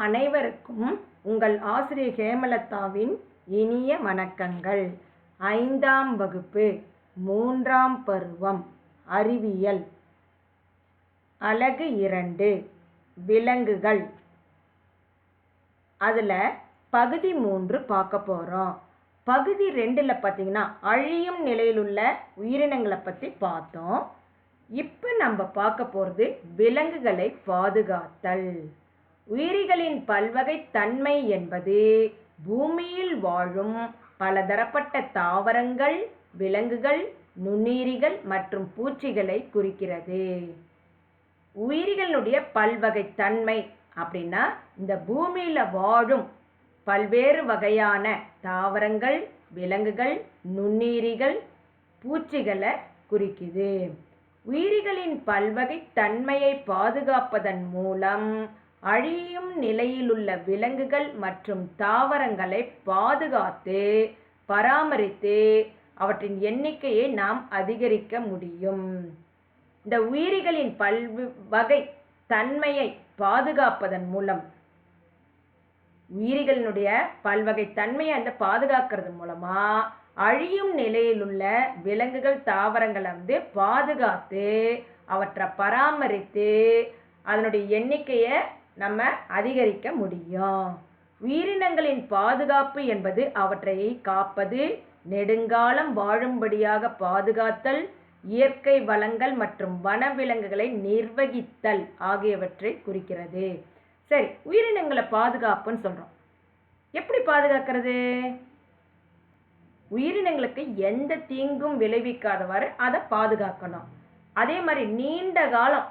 அனைவருக்கும் உங்கள் ஆசிரியர் ஹேமலதாவின் இனிய வணக்கங்கள். 5ஆம் வகுப்பு 3ஆம் பருவம் அறிவியல் அலகு 2 விலங்குகள். அதில் பகுதி 3 பார்க்க போகிறோம். பகுதி 2ல் பார்த்தீங்கன்னா அழியும் நிலையில் உள்ள உயிரினங்களை பற்றி பார்த்தோம். இப்போ நம்ம பார்க்க போகிறது விலங்குகளை பாதுகாத்தல். உயிரிகளின் பல்வகை தன்மை என்பது பூமியில் வாழும் பலதரப்பட்ட தாவரங்கள், விலங்குகள், நுண்ணுயிரிகள் மற்றும் பூச்சிகளை குறிக்கிறது. உயிரிகளுடைய பல்வகை தன்மை அப்படின்னா இந்த பூமியில் வாழும் பல்வேறு வகையான தாவரங்கள், விலங்குகள், நுண்ணுயிரிகள், பூச்சிகளை குறிக்குது. உயிரிகளின் பல்வகை தன்மையை பாதுகாப்பதன் மூலம் அழியும் நிலையிலுள்ள விலங்குகள் மற்றும் தாவரங்களை பாதுகாத்து பராமரித்து அவற்றின் எண்ணிக்கையை நாம் அதிகரிக்க முடியும். இந்த உயிரிகளின் பல்வகை தன்மையை பாதுகாப்பதன் மூலம் உயிரிகளினுடைய பல்வகை தன்மையை பாதுகாக்கிறது மூலமா அழியும் நிலையிலுள்ள விலங்குகள் தாவரங்களை பாதுகாத்து அவற்றை பராமரித்து அதனுடைய எண்ணிக்கையை நம்ம அதிகரிக்க முடியும். உயிரினங்களின் பாதுகாப்பு என்பது அவற்றை காப்பது, நெடுங்காலம் வாழும்படியாக பாதுகாத்தல், இயற்கை வளங்கள் மற்றும் வனவிலங்குகளை நிர்வகித்தல் ஆகியவற்றை குறிக்கிறது. சரி, உயிரினங்களை பாதுகாப்புன்னு சொல்கிறோம். எப்படி பாதுகாக்கிறது? உயிரினங்களுக்கு எந்த தீங்கும் விளைவிக்காதவாறு அதை பாதுகாக்கணும். அதே மாதிரி நீண்ட காலம்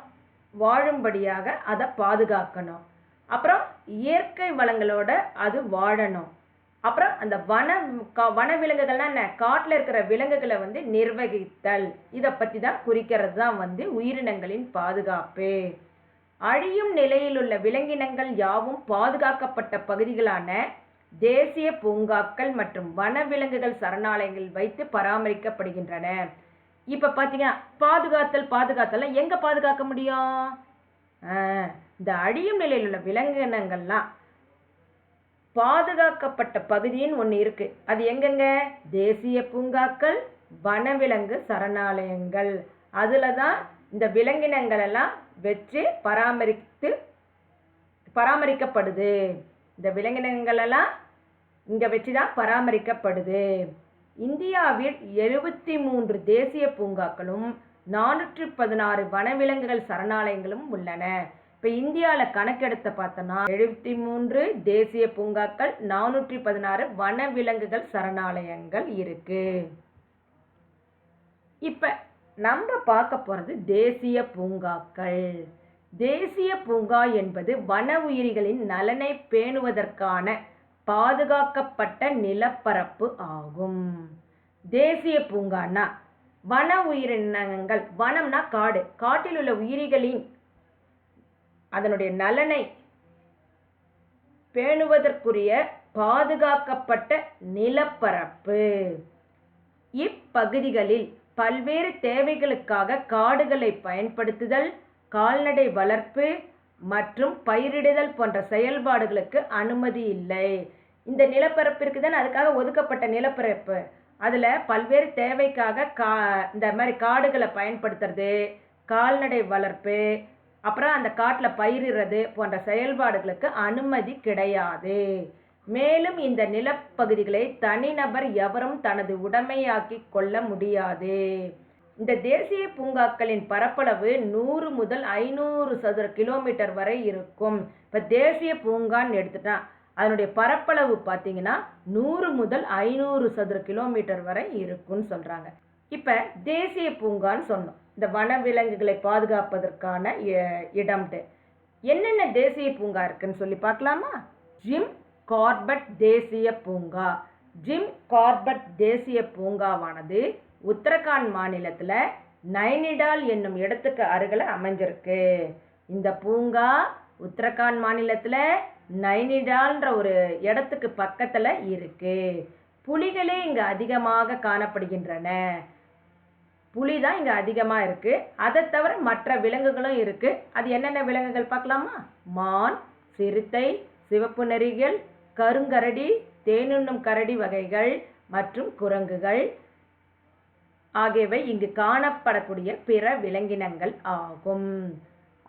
வாழும்படியாக அதை பாதுகாக்கணும். அப்புறம் இயற்கை வளங்களோட அது வாழணும். அப்புறம் அந்த வனவிலங்குகள்லாம் என்ன, காட்டில் இருக்கிற விலங்குகளை நிர்வகித்தல். இதை பற்றி தான் குறிக்கிறது தான் உயிரினங்களின் பாதுகாப்பு. அழியும் நிலையில் உள்ள விலங்கினங்கள் யாவும் பாதுகாக்கப்பட்ட பகுதிகளான தேசிய பூங்காக்கள் மற்றும் வனவிலங்குகள் சரணாலயங்கள் வைத்து பராமரிக்கப்படுகின்றன. இப்போ பார்த்தீங்கன்னா பாதுகாத்தல் எங்கே பாதுகாக்க முடியும்? இந்த அழியும் நிலையில் உள்ள விலங்கினங்கள்லாம் பாதுகாக்கப்பட்ட பகுதின்னு ஒன்று இருக்குது. அது எங்கெங்க? தேசிய பூங்காக்கள், வனவிலங்கு சரணாலயங்கள். அதில் தான் இந்த விலங்கினங்கள் எல்லாம் வச்சு பராமரிக்கப்படுது. இந்த விலங்கினங்கள் எல்லாம் இங்கே வச்சு தான் பராமரிக்கப்படுது. இந்தியாவில் 73 தேசிய பூங்காக்களும் 416 வனவிலங்குகள் சரணாலயங்களும் உள்ளன. இப்போ இந்தியாவில் கணக்கெடுத்த பார்த்தோன்னா 73 தேசிய பூங்காக்கள், 416 வனவிலங்குகள் சரணாலயங்கள் இருக்கு. இப்போ நம்ம பார்க்க போகிறது தேசிய பூங்காக்கள். தேசிய பூங்கா என்பது வன உயிரிகளின் நலனை பேணுவதற்கான பாதுகாக்கப்பட்ட நிலப்பரப்பு ஆகும். தேசிய பூங்கான்னா வன உயிரினங்கள், வனம்னா காடு, காட்டில் உள்ள உயிரிகளின் அதனுடைய நலனை பேணுவதற்குரிய பாதுகாக்கப்பட்ட நிலப்பரப்பு. இப்பகுதிகளில் பல்வேறு தேவைகளுக்காக காடுகளை பயன்படுத்துதல், கால்நடை வளர்ப்பு மற்றும் பயிரிடுதல் போன்ற செயல்பாடுகளுக்கு அனுமதி இல்லை. இந்த நிலப்பரப்பிற்கு தான் அதுக்காக ஒதுக்கப்பட்ட நிலப்பரப்பு. அதில் பல்வேறு தேவைக்காக இந்த மாதிரி காடுகளை பயன்படுத்துறது, கால்நடை வளர்ப்பு, அப்புறம் அந்த காட்டில் பயிரிடுறது போன்ற செயல்பாடுகளுக்கு அனுமதி கிடையாது. மேலும் இந்த நிலப்பகுதிகளை தனிநபர் எவரும் தனது உடைமையாக்கி கொள்ள முடியாது. இந்த தேசிய பூங்காக்களின் பரப்பளவு 100 முதல் 500 சதுர கிலோமீட்டர் வரை இருக்கும். இப்போ தேசிய பூங்கான்னு எடுத்துட்டா அதனுடைய பரப்பளவு பார்த்தீங்கன்னா 100 முதல் 500 சதுர கிலோமீட்டர் வரை இருக்குன்னு சொல்கிறாங்க. இப்போ தேசிய பூங்கான்னு சொன்னோம், இந்த வனவிலங்குகளை பாதுகாப்பதற்கான இடம்ட்டு. என்னென்ன தேசிய பூங்கா இருக்குன்னு சொல்லி பார்க்கலாமா? ஜிம் கார்பெட் தேசிய பூங்கா. ஜிம் கார்பெட் தேசிய பூங்காவானது உத்தரகாண்ட் மாநிலத்தில் நைனிடால் என்னும் இடத்துக்கு அருகில் அமைஞ்சிருக்கு. இந்த பூங்கா உத்தரகாண்ட் மாநிலத்தில் நைனிடால்ன்ற ஒரு இடத்துக்கு பக்கத்தில் இருக்கு. புலிகளே இங்கே அதிகமாக காணப்படுகின்றன. புலி தான் இங்கே அதிகமாக இருக்குது. அதை தவிர மற்ற விலங்குகளும் இருக்குது. அது என்னென்ன விலங்குகள் பார்க்கலாமா? மான், சிறுத்தை, சிவப்பு நரிகள், கருங்கரடி, தேனுண்ணும் கரடி வகைகள் மற்றும் குரங்குகள் ஆகியவை இங்கு காணப்படக்கூடிய பிற விலங்கினங்கள் ஆகும்.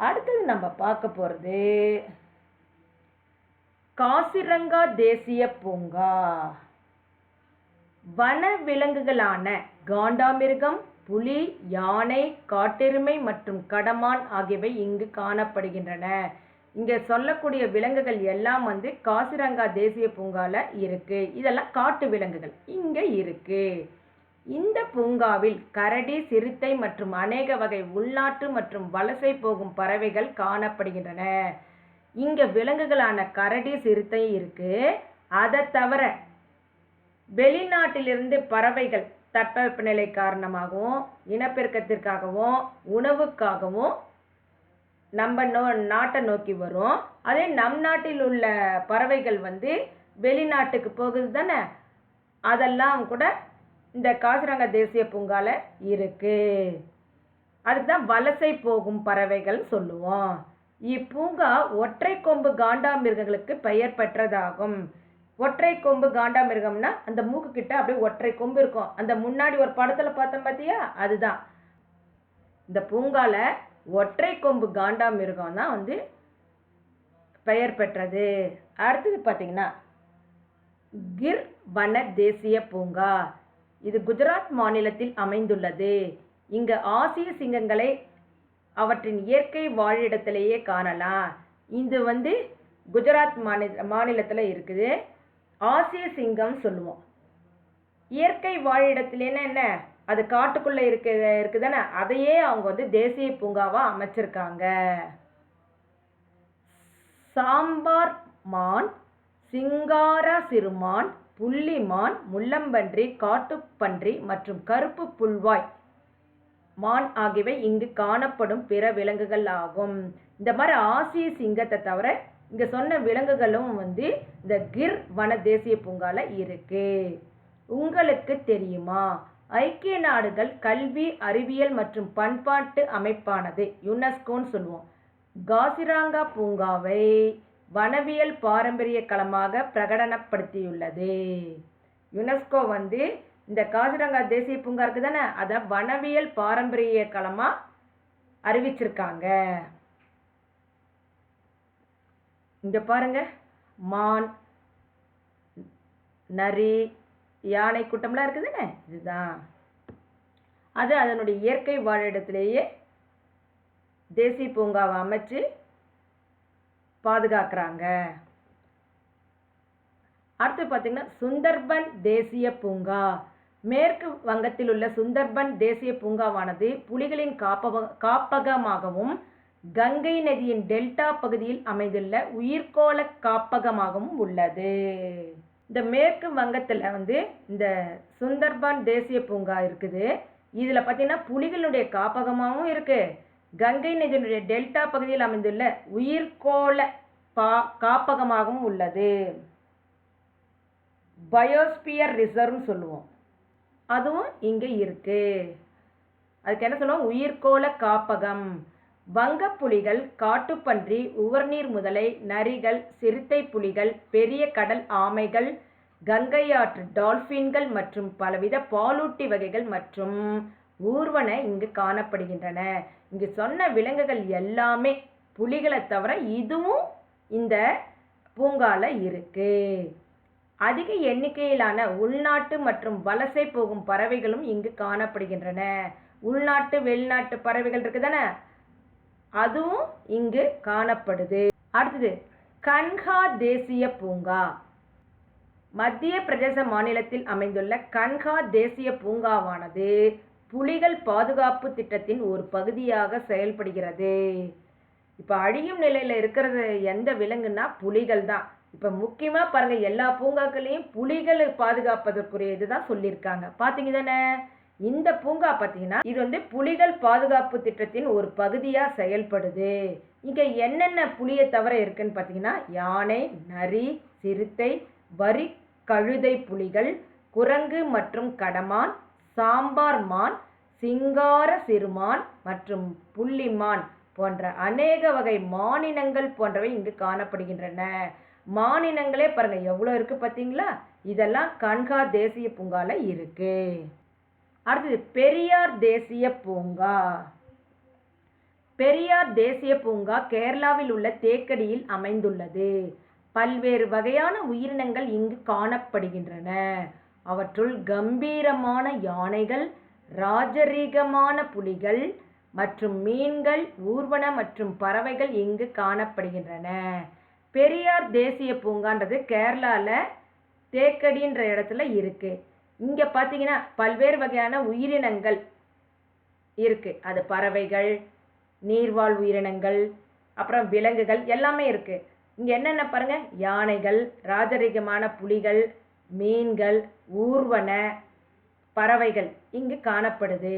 அடுத்தது நம்ம பார்க்க போகிறது காசிரங்கா தேசிய பூங்கா. வன விலங்குகளான காண்டாமிருகம், புலி, யானை, காட்டெருமை மற்றும் கடமான் ஆகியவை இங்கு காணப்படுகின்றன. இங்கே சொல்லக்கூடிய விலங்குகள் எல்லாம் காசிரங்கா தேசிய பூங்கால இருக்கு. இதெல்லாம் காட்டு விலங்குகள் இங்கே இருக்கு. இந்த பூங்காவில் கரடி, சிறுத்தை மற்றும் அநேக வகை உள்நாட்டு மற்றும் வலசை போகும் பறவைகள் காணப்படுகின்றன. இங்க விலங்குகளான கரடி, சிறுத்தை இருக்கு. அதை தவிர வெளிநாட்டிலிருந்து பறவைகள் தட்பவெப்பநிலை காரணமாகவும் இனப்பெருக்கத்திற்காகவும் உணவுக்காகவும் நம்ம நாட்டை நோக்கி வரும். அதே நம் நாட்டில் உள்ள பறவைகள் வெளிநாட்டுக்கு போகுது தானே, அதெல்லாம் கூட இந்த காசிரங்கா தேசிய பூங்கால இருக்கு. அதுக்கு தான் வலசை போகும் பறவைகள் சொல்லுவோம். இப்பூங்கா ஒற்றை கொம்பு காண்டாமிருகங்களுக்கு பெயர் பெற்றதாகும். ஒற்றை கொம்பு காண்டாமிருகம்னா அந்த மூக்கு கிட்ட அப்படியே ஒற்றை கொம்பு இருக்கும். அந்த முன்னாடி ஒரு படத்துல பார்த்தோம் பார்த்தியா, அதுதான். இந்த பூங்கால ஒற்றை கொம்பு காண்டாமிருகம் தான் பெயர் பெற்றது. அடுத்தது பார்த்தீங்கன்னா கிர் வன தேசிய பூங்கா. இது குஜராத் மாநிலத்தில் அமைந்துள்ளது. இங்கு ஆசிய சிங்கங்களை அவற்றின் இயற்கை வாழிடத்திலேயே காணலாம். இது குஜராத் மாநிலத்தில் இருக்குது. ஆசிய சிங்கம் சொல்லுவோம். இயற்கை வாழிடத்திலேன்னா என்ன, அது காட்டுக்குள்ளே இருக்குதானே, அதையே அவங்க தேசிய பூங்காவாக அமைச்சிருக்காங்க. சாம்பார் மான், சிங்கார சிறுமான், புள்ளிமான், முள்ளம்பன்றி, காட்டுப்பன்றி மற்றும் கருப்பு புல்வாய் மான் ஆகியவை இங்கு காணப்படும் பிற விலங்குகள் ஆகும். இந்த மாதிரி ஆசிய சிங்கத்தை தவிர இங்க சொன்ன விலங்குகளும் இந்த கிர் வன தேசிய பூங்கால இருக்கு. உங்களுக்கு தெரியுமா, ஐக்கிய நாடுகள் கல்வி, அறிவியல் மற்றும் பண்பாட்டு அமைப்பானது யுனெஸ்கோன்னு சொல்லுவோம், காசிரங்கா பூங்காவை வனவியல் பாரம்பரிய களமாக பிரகடனப்படுத்தியுள்ளது. யுனெஸ்கோ இந்த காசிரங்கா தேசிய பூங்கா இருக்கு தானே, அதை வனவியல் பாரம்பரிய களமா அறிவிச்சிருக்காங்க. இங்க பாருங்க, மான், நரி, யானை கூட்டம்லாம் இருக்குதுன்னு, இதுதான் அது அதனுடைய இயற்கை வாழிடத்திலேயே தேசிய பூங்காவை அமைச்சு பாதுகாக்கிறாங்க. அடுத்து பார்த்தீங்கன்னா சுந்தர்பன் தேசிய பூங்கா. மேற்கு வங்கத்தில் உள்ள சுந்தர்பன் தேசிய பூங்காவானது புலிகளின் காப்பகமாகவும் கங்கை நதியின் டெல்டா பகுதியில் அமைந்துள்ள உயிர்கோள காப்பகமாகவும் உள்ளது. இந்த மேற்கு வங்கத்தில் இந்த சுந்தர்பன் தேசிய பூங்கா இருக்குது. இதில் பார்த்தீங்கன்னா புலிகளுடைய காப்பகமாகவும் இருக்கு, கங்கை நதியினுடைய டெல்டா பகுதியில் அமைந்துள்ள உயிர்கோள காப்பகமாகவும் உள்ளது. பயோஸ்பியர் ரிசர்வ்னு சொல்லுவோம், அதுவும் இங்கே இருக்கு. அதுக்கு என்ன சொல்லுவோம், உயிர்கோள காப்பகம். வங்கப்புலிகள், காட்டுப்பன்றி, உவர்நீர் முதலை, நரிகள், சிறுத்தை புலிகள், பெரிய கடல் ஆமைகள், கங்கை ஆற்று டால்பின்கள் மற்றும் பலவித பாலூட்டி வகைகள் மற்றும் ஊர்வன இங்கு காணப்படுகின்றன. இங்கு சொன்ன விலங்குகள் எல்லாமே புலிகளை தவிர இதுவும் இந்த பூங்கால இருக்கு. அதிக எண்ணிக்கையிலான உள்நாட்டு மற்றும் வலசை போகும் பறவைகளும் இங்கு காணப்படுகின்றன. உள்நாட்டு வெளிநாட்டு பறவைகள் இருக்குதானே, அதுவும் இங்கு காணப்படுது. அடுத்தது கன்ஹா தேசிய பூங்கா. மத்திய பிரதேச மாநிலத்தில் அமைந்துள்ள கன்ஹா தேசிய பூங்காவானது புலிகள் பாதுகாப்பு திட்டத்தின் ஒரு பகுதியாக செயல்படுகிறது. இப்போ அழியும் நிலையில் இருக்கிறது எந்த விலங்குன்னா புலிகள் தான். இப்போ முக்கியமாக பாருங்கள், எல்லா பூங்காக்களையும் புலிகளை பாதுகாப்பதற்குரிய இதுதான் சொல்லியிருக்காங்க. பார்த்தீங்க தானே, இந்த பூங்கா பார்த்தீங்கன்னா இது புலிகள் பாதுகாப்பு திட்டத்தின் ஒரு பகுதியாக செயல்படுது. இங்கே என்னென்ன புலியை தவிர இருக்குன்னு பார்த்தீங்கன்னா யானை, நரி, சிறுத்தை, வரி கழுதை புலிகள், குரங்கு மற்றும் கடமான், சாம்பார் மான், சிங்கார சிறுமான் மற்றும் புள்ளிமான் போன்ற அநேக வகை மானினங்கள் போன்றவை இங்கு காணப்படுகின்றன. மானினங்களே பாருங்க எவ்வளோ இருக்கு பார்த்தீங்களா? இதெல்லாம் கண்கா தேசிய பூங்கால இருக்கு. அடுத்தது பெரியார் தேசிய பூங்கா. பெரியார் தேசிய பூங்கா கேரளாவில் உள்ள தேக்கடியில் அமைந்துள்ளது. பல்வேறு வகையான உயிரினங்கள் இங்கு காணப்படுகின்றன. அவற்றுள் கம்பீரமான யானைகள், ராஜரீகமான புலிகள் மற்றும் மீன்கள், ஊர்வன மற்றும் பறவைகள் இங்கு காணப்படுகின்றன. பெரியார் தேசிய பூங்கான்றது கேரளாவில் தேக்கடின்ற இடத்துல இருக்கு. இங்கே பார்த்தீங்கன்னா பல்வேறு வகையான உயிரினங்கள் இருக்கு. அது பறவைகள், நீர்வாழ் உயிரினங்கள், அப்புறம் விலங்குகள் எல்லாமே இருக்கு. இங்கே என்னென்ன பாருங்க, யானைகள், ராஜரீகமான புலிகள், மீன்கள், ஊர்வன பறவைகள் இங்கு காணப்படுது.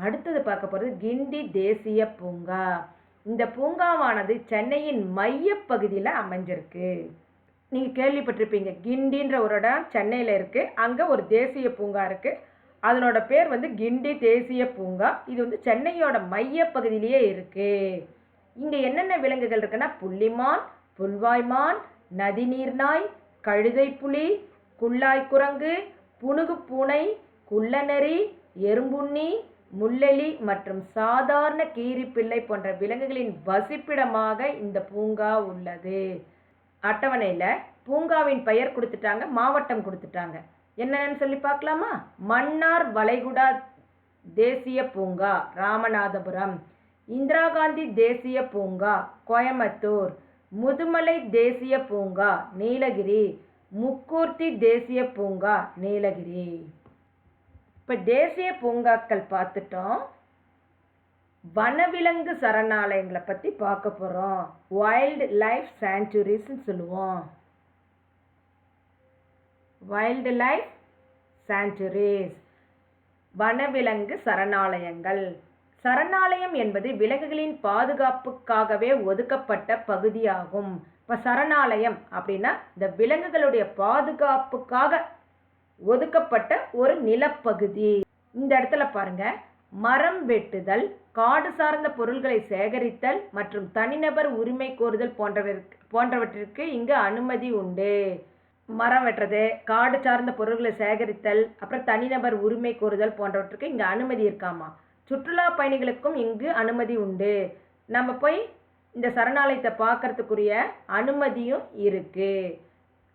அடுத்தது பார்க்க போகிறது கிண்டி தேசிய பூங்கா. இந்த பூங்காவானது சென்னையின் மையப்பகுதியில் அமைஞ்சிருக்கு. நீங்கள் கேள்விப்பட்டிருப்பீங்க, கிண்டின்ற ஒரு இடம் சென்னையில் இருக்குது. அங்கே ஒரு தேசிய பூங்கா இருக்குது. அதனோட பேர் வந்து கிண்டி தேசிய பூங்கா. இது வந்து சென்னையோட மையப்பகுதியிலேயே இருக்குது. இங்கே என்னென்ன விலங்குகள் இருக்குன்னா புள்ளிமான், புல்வாய்மான், நதிநீர் நாய், கழுதை புலி, குள்ளாய் குரங்கு, புனுகு பூனை, குள்ளநெறி, எறும்புண்ணி, முள்ளெலி மற்றும் சாதாரண கீரிப்பிள்ளை போன்ற விலங்குகளின் வசிப்பிடமாக இந்த பூங்கா உள்ளது. அட்டவணையில் பூங்காவின் பெயர் கொடுத்துட்டாங்க, மாவட்டம் கொடுத்துட்டாங்க. என்னென்னு சொல்லி பார்க்கலாமா? மன்னார் வளைகுடா தேசிய பூங்கா ராமநாதபுரம், இந்திரா காந்தி தேசிய பூங்கா கோயம்புத்தூர், முதுமலை தேசிய பூங்கா நீலகிரி, முக்கூர்த்தி தேசிய பூங்கா நீலகிரி. இப்போ தேசிய பூங்காக்கள் பார்த்துட்டோம். வனவிலங்கு சரணாலயங்களை பற்றி பார்க்க போகிறோம். வைல்டு லைஃப் சாங்சுரிஸ்ன்னு சொல்லுவோம். வைல்டு லைஃப் சாங்சுரிஸ், வனவிலங்கு சரணாலயங்கள். சரணாலயம் என்பது விலங்குகளின் பாதுகாப்புக்காகவே ஒதுக்கப்பட்ட பகுதியாகும். இப்போ சரணாலயம் அப்படின்னா இந்த விலங்குகளுடைய பாதுகாப்புக்காக ஒதுக்கப்பட்ட ஒரு நிலப்பகுதி. இந்த இடத்துல பாருங்க, மரம் வெட்டுதல், காடு சார்ந்த பொருட்களை சேகரித்தல் மற்றும் தனிநபர் உரிமை கோருதல் போன்றவற்றிற்கு இங்கு அனுமதி உண்டு. மரம் வெட்டுறது, காடு சார்ந்த பொருட்களை சேகரித்தல், அப்புறம் தனிநபர் உரிமை கோருதல் போன்றவற்றுக்கு இங்கே அனுமதி இருக்காமா. சுற்றுலா பயணிகளுக்கும் இங்கு அனுமதி உண்டு. நம்ம போய் இந்த சரணாலயத்தை பார்க்கறதுக்குரிய அனுமதியும் இருக்கு.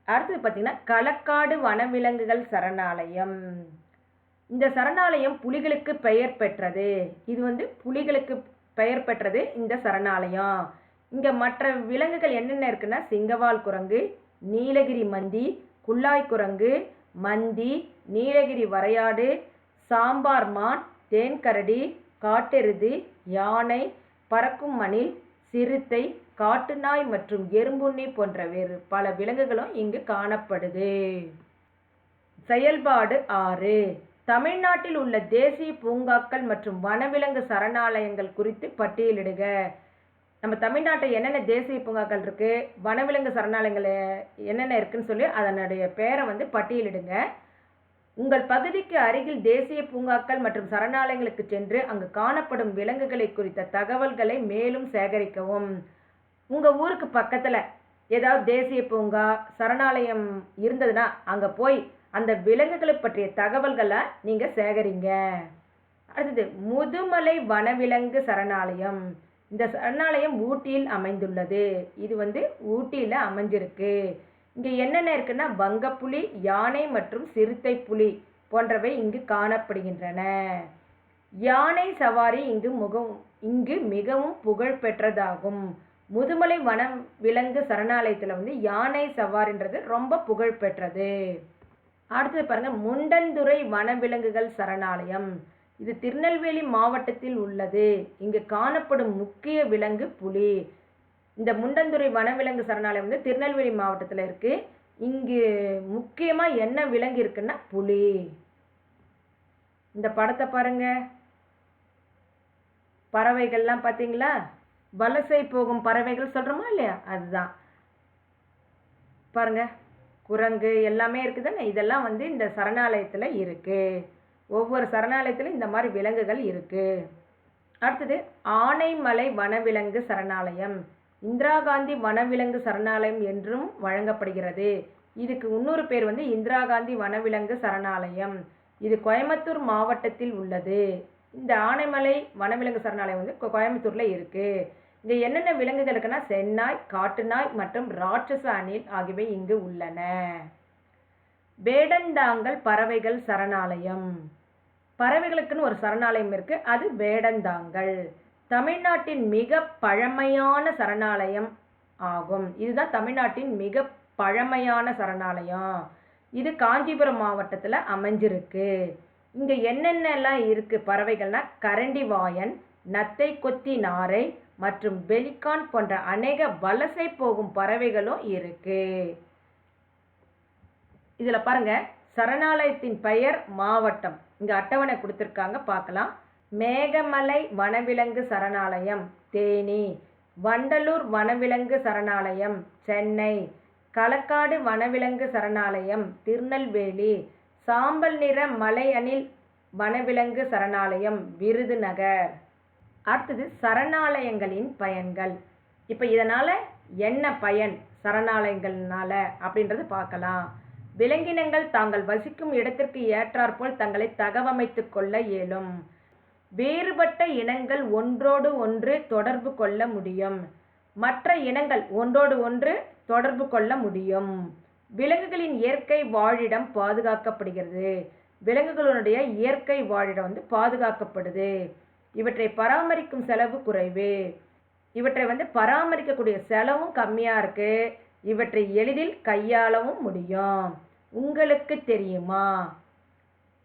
அடுத்தது பார்த்தீங்கன்னா களக்காடு வனவிலங்குகள் சரணாலயம். இந்த சரணாலயம் புலிகளுக்கு பெயர் பெற்றது. இது வந்து புலிகளுக்கு பெயர் பெற்றது இந்த சரணாலயம். இங்கே மற்ற விலங்குகள் என்னென்ன இருக்குன்னா சிங்கவால் குரங்கு, நீலகிரி மந்தி, குள்ளாய் குரங்கு, மந்தி, நீலகிரி வரையாடு, சாம்பார் மான், தேன்கரடி, காட்டெருது, யானை, பறக்கும் மணில், சிறுத்தை, காட்டுநாய் மற்றும் எறும்புண்ணி போன்ற வேறு பல விலங்குகளும் இங்கு காணப்படுது. செயல்பாடு 6. தமிழ்நாட்டில் உள்ள தேசிய பூங்காக்கள் மற்றும் வனவிலங்கு சரணாலயங்கள் குறித்து பட்டியலிடுக. நம்ம தமிழ்நாட்டில் என்னென்ன தேசிய பூங்காக்கள் இருக்கு, வனவிலங்கு சரணாலயங்கள் என்னென்ன இருக்குன்னு சொல்லி அதனுடைய பேரை வந்து பட்டியலிடுங்க. உங்கள் பகுதிக்கு அருகில் தேசிய பூங்காக்கள் மற்றும் சரணாலயங்களுக்கு சென்று அங்கு காணப்படும் விலங்குகளை குறித்த தகவல்களை மேலும் சேகரிக்கவும். உங்கள் ஊருக்கு பக்கத்தில் ஏதாவது தேசிய பூங்கா சரணாலயம் இருந்ததுன்னா அங்கே போய் அந்த விலங்குகளை பற்றிய தகவல்களை நீங்கள் சேகரிங்க. அடுத்தது முதுமலை வனவிலங்கு சரணாலயம். இந்த சரணாலயம் ஊட்டியில் அமைந்துள்ளது. இது வந்து ஊட்டியில் அமைஞ்சிருக்கு. இங்கே என்னென்ன இருக்குன்னா வங்கப்புலி, யானை மற்றும் சிறுத்தை புலி போன்றவை இங்கு காணப்படுகின்றன. யானை சவாரி இங்கு மிகவும் புகழ் பெற்றதாகும். முதுமலை வனவிலங்கு சரணாலயத்தில் வந்து யானை சவாரின்றது ரொம்ப புகழ் பெற்றது. அடுத்தது பாருங்க, முண்டந்துறை வனவிலங்குகள் சரணாலயம். இது திருநெல்வேலி மாவட்டத்தில் உள்ளது. இங்கு காணப்படும் முக்கிய விலங்கு புலி. இந்த முண்டந்துறை வனவிலங்கு சரணாலயம் வந்து திருநெல்வேலி மாவட்டத்தில் இருக்கு. இங்கு முக்கியமாக என்ன விலங்கு இருக்குன்னா புலி. இந்த படத்தை பாருங்க, பறவைகள்லாம் பார்த்தீங்களா, வலசை போகும் பறவைகள் சொல்கிறோமா இல்லையா, அதுதான் பாருங்க. குரங்கு எல்லாமே இருக்குதுன்னு, இதெல்லாம் வந்து இந்த சரணாலயத்தில் இருக்குது. ஒவ்வொரு சரணாலயத்திலும் இந்த மாதிரி விலங்குகள் இருக்குது. அடுத்தது ஆனைமலை வனவிலங்கு சரணாலயம். இந்திரா காந்தி வனவிலங்கு சரணாலயம் என்றும் வழங்கப்படுகிறது. இதுக்கு இன்னொரு பேர் இந்திரா காந்தி வனவிலங்கு சரணாலயம். இது கோயம்புத்தூர் மாவட்டத்தில் உள்ளது. இந்த ஆனைமலை வனவிலங்கு சரணாலயம் கோயம்புத்தூரில் இருக்குது. இங்கே என்னென்ன விலங்குகள் இருக்குன்னா செந்நாய், காட்டுநாய் மற்றும் ராட்சச அணில் ஆகியவை இங்கு உள்ளன. வேடந்தாங்கல் பறவைகள் சரணாலயம். பறவைகளுக்குன்னு ஒரு சரணாலயம் இருக்குது, அது வேடந்தாங்கல். தமிழ்நாட்டின் மிக பழமையான சரணாலயம் ஆகும். இதுதான் தமிழ்நாட்டின் மிக பழமையான சரணாலயம். இது காஞ்சிபுரம் மாவட்டத்தில் அமைஞ்சிருக்கு. இங்கே என்னென்னலாம் இருக்குது பறவைகள்னா கரண்டிவாயன், நத்தை கொத்தி நாரை மற்றும் பெலிகான் போன்ற அநேக வலசை போகும் பறவைகளும் இருக்கு. இதில் பாருங்க, சரணாலயத்தின் பெயர், மாவட்டம் இங்கே அட்டவணை கொடுத்துருக்காங்க, பார்க்கலாம். மேகமலை வனவிலங்கு சரணாலயம் தேனி, வண்டலூர் வனவிலங்கு சரணாலயம் சென்னை, களக்காடு வனவிலங்கு சரணாலயம் திருநெல்வேலி, சாம்பல் நிற மலை அணில் வனவிலங்கு சரணாலயம் விருதுநகர். அடுத்தது சரணாலயங்களின் பயன்கள். இப்போ இதனால் என்ன பயன் சரணாலயங்கள்னால அப்படின்றது பார்க்கலாம். விலங்கினங்கள் தாங்கள் வசிக்கும் இடத்திற்கு ஏற்றாற்போல் தங்களை தகவமைத்து கொள்ள இயலும். வேறுபட்ட இனங்கள் ஒன்றோடு ஒன்று தொடர்பு கொள்ள முடியும். மற்ற இனங்கள் ஒன்றோடு ஒன்று தொடர்பு கொள்ள முடியும். விலங்குகளின் இயற்கை வாழிடம் பாதுகாக்கப்படுகிறது. விலங்குகளுடைய இயற்கை வாழிடம் பாதுகாக்கப்படுது. இவற்றை பராமரிக்கும் செலவு குறைவு. இவற்றை பராமரிக்கக்கூடிய செலவும் கம்மியாக இருக்குது. இவற்றை எளிதில் கையாளவும் முடியும். உங்களுக்கு தெரியுமா,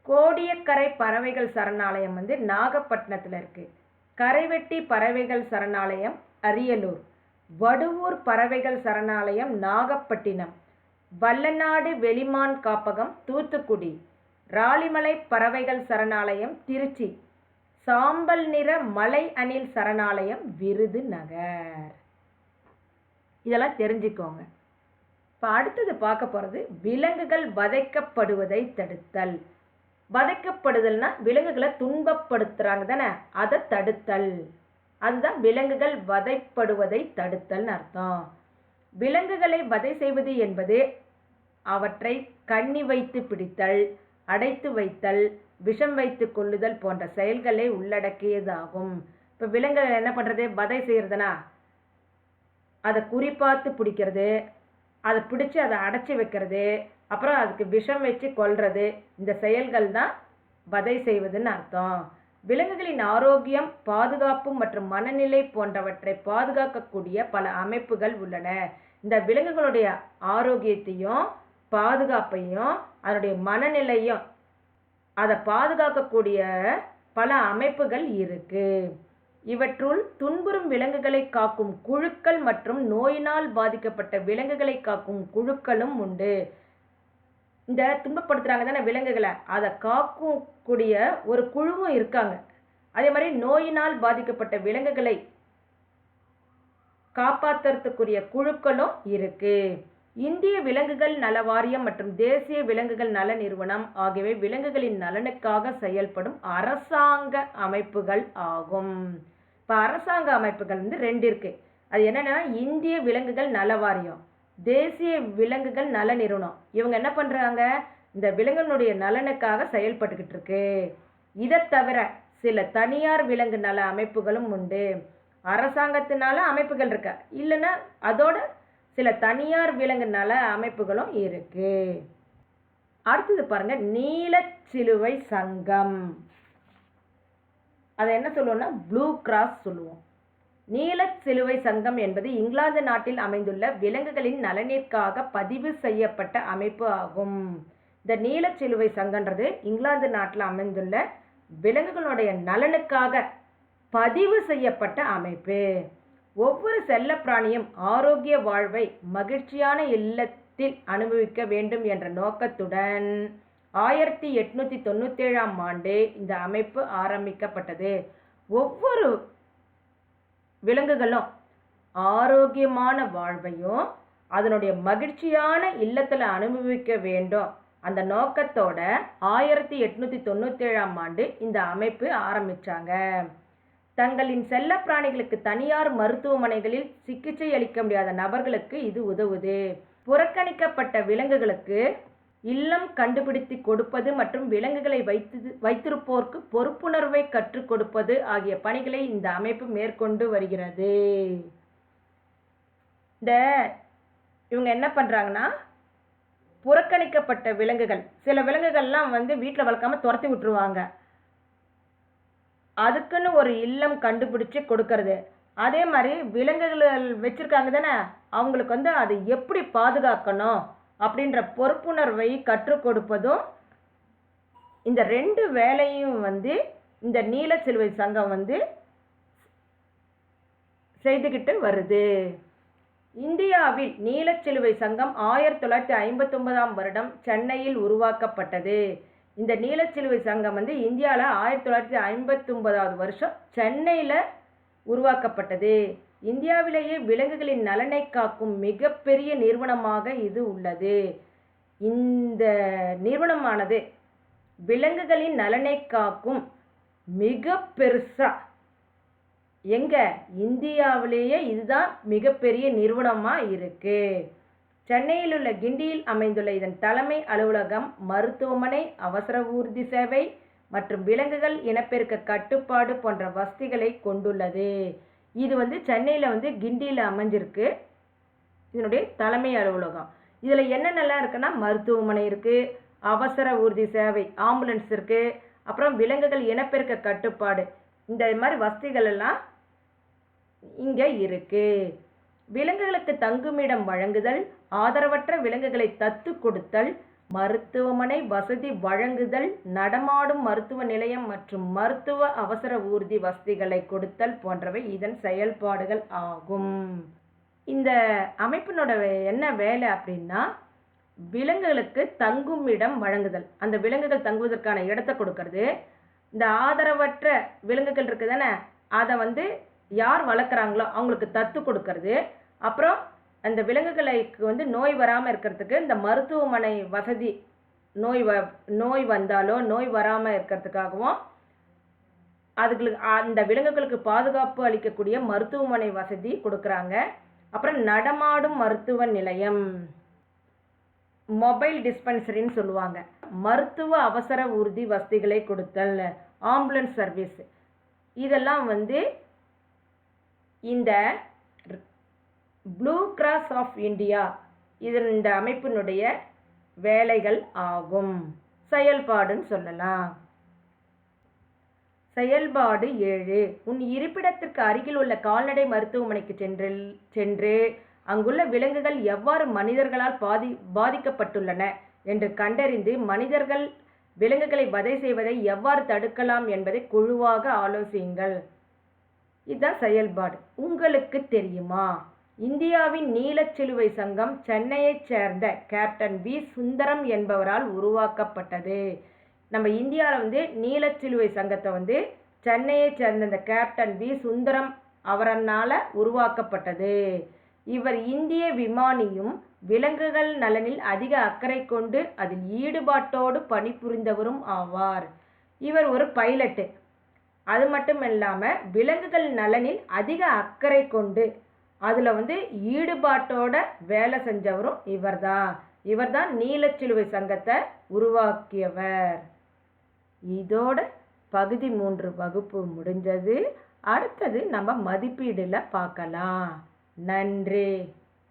கோடியக்கரை பறவைகள் சரணாலயம் நாகப்பட்டினத்தில் இருக்குது. கரைவெட்டி பறவைகள் சரணாலயம் அரியலூர், வடுவூர் பறவைகள் சரணாலயம் நாகப்பட்டினம், வல்லநாடு வெளிமான் காப்பகம் தூத்துக்குடி, ராலிமலை பறவைகள் சரணாலயம் திருச்சி, சாம்பல் நிற மலை அணில் சரணாலயம் விருதுநகர். இதெல்லாம் தெரிஞ்சுக்கோங்க. இப்போ அடுத்தது பார்க்க போகிறது விலங்குகள் வதைக்கப்படுவதை தடுத்தல். வதைக்கப்படுதல்னா விலங்குகளை துன்பப்படுத்துகிறாங்க தானே, அதை தடுத்தல். அதுதான் விலங்குகள் வதைப்படுவதை தடுத்தல்னு அர்த்தம். விலங்குகளை வதை செய்வது என்பது அவற்றை கண்ணி வைத்து பிடித்தல், அடைத்து வைத்தல், விஷம் வைத்து கொள்ளுதல் போன்ற செயல்களை உள்ளடக்கியதாகும். இப்போ விலங்குகள் என்ன பண்ணுறது, வதை செய்கிறதுனா அதை குறிப்பாத்து பிடிக்கிறது, அதை பிடிச்சி அதை அடைச்சி வைக்கிறது, அப்புறம் அதுக்கு விஷம் வச்சு கொல்றது, இந்த செயல்கள் தான் வதை செய்வதுன்னு அர்த்தம். விலங்குகளின் ஆரோக்கியம், பாதுகாப்பு மற்றும் மனநிலை போன்றவற்றை பாதுகாக்கக்கூடிய பல அமைப்புகள் உள்ளன. இந்த விலங்குகளுடைய ஆரோக்கியத்தையும் பாதுகாப்பையும் அதனுடைய மனநிலையும் அதை பாதுகாக்கக்கூடிய பல அமைப்புகள் இருக்கு. இவற்றுள் துன்புறும் விலங்குகளை காக்கும் குழுக்கள் மற்றும் நோயினால் பாதிக்கப்பட்ட விலங்குகளை காக்கும் குழுக்களும் உண்டு. இந்த துன்பப்படுத்துகிறாங்க தானே விலங்குகளை, அதை காக்கக்கூடிய ஒரு குழுவும் இருக்காங்க. அதே மாதிரி நோயினால் பாதிக்கப்பட்ட விலங்குகளை காப்பாற்றுறதுக்குரிய குழுக்களும் இருக்கு. இந்திய விலங்குகள் நல வாரியம் மற்றும் தேசிய விலங்குகள் நல நிறுவனம் ஆகியவை விலங்குகளின் நலனுக்காக செயல்படும் அரசாங்க அமைப்புகள் ஆகும். இப்போ அரசாங்க அமைப்புகள் 2 இருக்கு. அது என்னென்னா இந்திய விலங்குகள் நல வாரியம், தேசிய விலங்குகள் நல நிறுவனம். இவங்க என்ன பண்ணுறாங்க, இந்த விலங்குகளுடைய நலனுக்காக செயல்பட்டுக்கிட்டு இருக்கு. இதை தவிர சில தனியார் விலங்கு நல அமைப்புகளும் உண்டு. அரசாங்கத்தினால அமைப்புகள் இருக்க, இல்லைன்னா அதோட சில தனியார் விலங்கு நல அமைப்புகளும் இருக்கு. அடுத்தது பாருங்க, நீலச்சிலுவை சங்கம். அதை என்ன சொல்லுவோம்னா ப்ளூ கிராஸ் சொல்லுவோம். நீலச்சிலுவை சங்கம் என்பது இங்கிலாந்து நாட்டில் அமைந்துள்ள விலங்குகளின் நலனிற்காக பதிவு செய்யப்பட்ட அமைப்பு ஆகும். இந்த நீலச்சிலுவை சங்கன்றது இங்கிலாந்து நாட்டில் அமைந்துள்ள விலங்குகளுடைய நலனுக்காக பதிவு செய்யப்பட்ட அமைப்பு. ஒவ்வொரு செல்லப்பிராணியும் ஆரோக்கிய வாழ்வை மகிழ்ச்சியான இல்லத்தில் அனுபவிக்க வேண்டும் என்ற நோக்கத்துடன் 1897ஆம் ஆண்டு இந்த அமைப்பு ஆரம்பிக்கப்பட்டது. ஒவ்வொரு விலங்குகளும் ஆரோக்கியமான வாழ்வையும் அதனுடைய மகிழ்ச்சியான இல்லத்தில் அனுபவிக்க வேண்டும், அந்த நோக்கத்தோட 1897ஆம் ஆண்டு இந்த அமைப்பு ஆரம்பித்தாங்க. தங்களின் செல்லப்பிராணிகளுக்கு தனியார் மருத்துவமனைகளில் சிகிச்சை அளிக்க முடியாத நபர்களுக்கு இது உதவுது. புறக்கணிக்கப்பட்ட விலங்குகளுக்கு இல்லம் கண்டுபிடித்து கொடுப்பது மற்றும் விலங்குகளை வைத்திருப்போருக்கு பொறுப்புணர்வை கற்றுக் கொடுப்பது ஆகிய பணிகளை இந்த அமைப்பு மேற்கொண்டு வருகிறது. இவங்க என்ன பண்ணுறாங்கன்னா, புறக்கணிக்கப்பட்ட விலங்குகள், சில விலங்குகள்லாம் வீட்டில் வளர்க்காம துரத்தி விட்டுருவாங்க. அதுக்குன்னு ஒரு இல்லம் கண்டுபிடிச்சு கொடுக்கறது. அதே மாதிரி விலங்குகள் வச்சுருக்காங்க தானே, அவங்களுக்கு அதை எப்படி பாதுகாக்கணும் அப்படின்ற பொறுப்புணர்வை கற்றுக் கொடுப்பதும் இந்த 2 வேலையும் இந்த நீலச்சிலுவை சங்கம் செய்துக்கிட்டு வருது. இந்தியாவில் நீலச்சிலுவை சங்கம் 1959ஆம் வருடம் சென்னையில் உருவாக்கப்பட்டது. இந்த நீலச்சிலுவை சங்கம் இந்தியாவில் 1959ஆவது வருஷம் சென்னையில் உருவாக்கப்பட்டது. இந்தியாவிலேயே விலங்குகளின் நலனை காக்கும் மிகப்பெரிய நிறுவனமாக இது உள்ளது. இந்த நிறுவனமானது விலங்குகளின் நலனை காக்கும் மிக பெருசா இந்தியாவிலேயே இதுதான் மிகப்பெரிய நிறுவனமாக இருக்கு. சென்னையில் உள்ள கிண்டியில் அமைந்துள்ள இதன் தலைமை அலுவலகம் மருத்துவமனை, அவசர ஊர்தி சேவை மற்றும் விலங்குகள் இனப்பெருக்க கட்டுப்பாடு போன்ற வசதிகளை கொண்டுள்ளது. இது சென்னையில் கிண்டியில் அமைஞ்சிருக்கு. இதனுடைய தலைமை அலுவலகம். இதில் என்னென்னலாம் இருக்குன்னா, மருத்துவமனை இருக்குது, அவசர ஊர்தி சேவை ஆம்புலன்ஸ் இருக்குது, அப்புறம் விலங்குகள் இனப்பெருக்க கட்டுப்பாடு, இந்த மாதிரி வசதிகள் எல்லாம் இங்கே இருக்குது. விலங்குகளுக்கு தங்குமிடம் வழங்குதல், ஆதரவற்ற விலங்குகளை தத்து கொடுத்தல், மருத்துவமனை வசதி வழங்குதல், நடமாடும் மருத்துவ நிலையம் மற்றும் மருத்துவ அவசர ஊர்தி வசதிகளை கொடுத்தல் போன்றவை இதன் செயல்பாடுகள் ஆகும். இந்த அமைப்பினோட என்ன வேலை அப்படின்னா, விலங்குகளுக்கு தங்குமிடம் வழங்குதல், அந்த விலங்குகள் தங்குவதற்கான இடத்தை கொடுக்கறது. இந்த ஆதரவற்ற விலங்குகள் இருக்குதானே, அதை யார் வளர்க்குறாங்களோ அவங்களுக்கு தத்து கொடுக்கறது. அப்புறம் அந்த விலங்குகளுக்கு நோய் வராமல் இருக்கிறதுக்கு இந்த மருத்துவமனை வசதி, நோய் வந்தாலோ நோய் வராமல் இருக்கிறதுக்காகவும் அதுகளுக்கு அந்த விலங்குகளுக்கு பாதுகாப்பு அளிக்கக்கூடிய மருத்துவமனை வசதி கொடுக்குறாங்க. அப்புறம் நடமாடும் மருத்துவ நிலையம், மொபைல் டிஸ்பென்சரின்னு சொல்லுவாங்க, மருத்துவ அவசர ஊர்தி வசதிகளை கொடுத்தல், ஆம்புலன்ஸ் சர்வீஸ், இதெல்லாம் இந்த ப்ளூ கிராஸ் ஆஃப் இந்தியா இந்த அமைப்பினுடைய வேலைகள் ஆகும். செயல்பாடுன்னு சொல்லலாம். செயல்பாடு 7. உன் இருப்பிடத்திற்கு அருகில் உள்ள கால்நடை மருத்துவமனைக்கு சென்று அங்குள்ள விலங்குகள் எவ்வாறு மனிதர்களால் பாதிக்கப்பட்டுள்ளன என்று கண்டறிந்து மனிதர்கள் விலங்குகளை வதை செய்வதை எவ்வாறு தடுக்கலாம் என்பதை குழுவாக ஆலோசியுங்கள். இதுதான் செயல்பாடு. உங்களுக்கு தெரியுமா, இந்தியாவின் நீலச்சிலுவை சங்கம் சென்னையைச் சேர்ந்த கேப்டன் வி சுந்தரம் என்பவரால் உருவாக்கப்பட்டது. நம்ம இந்தியாவில் நீலச்சிலுவை சங்கத்தை சென்னையைச் சேர்ந்த இந்த கேப்டன் வி சுந்தரம் அவரால் உருவாக்கப்பட்டது. இவர் இந்திய விமானியும் விலங்குகள் நலனில் அதிக அக்கறை கொண்டு அதில் ஈடுபாட்டோடு பணிபுரிந்தவரும் ஆவார். இவர் ஒரு பைலட்டு. அது மட்டும் இல்லாமல் விலங்குகள் நலனில் அதிக அக்கறை கொண்டு அதில் ஈடுபாட்டோட வேலை செஞ்சவரும் இவர்தான் நீலச்சிலுவை சங்கத்தை உருவாக்கியவர். இதோட பகுதி 3 வகுப்பு முடிஞ்சது. அடுத்தது நம்ம மதிப்பீடுல பார்க்கலாம். நன்றி.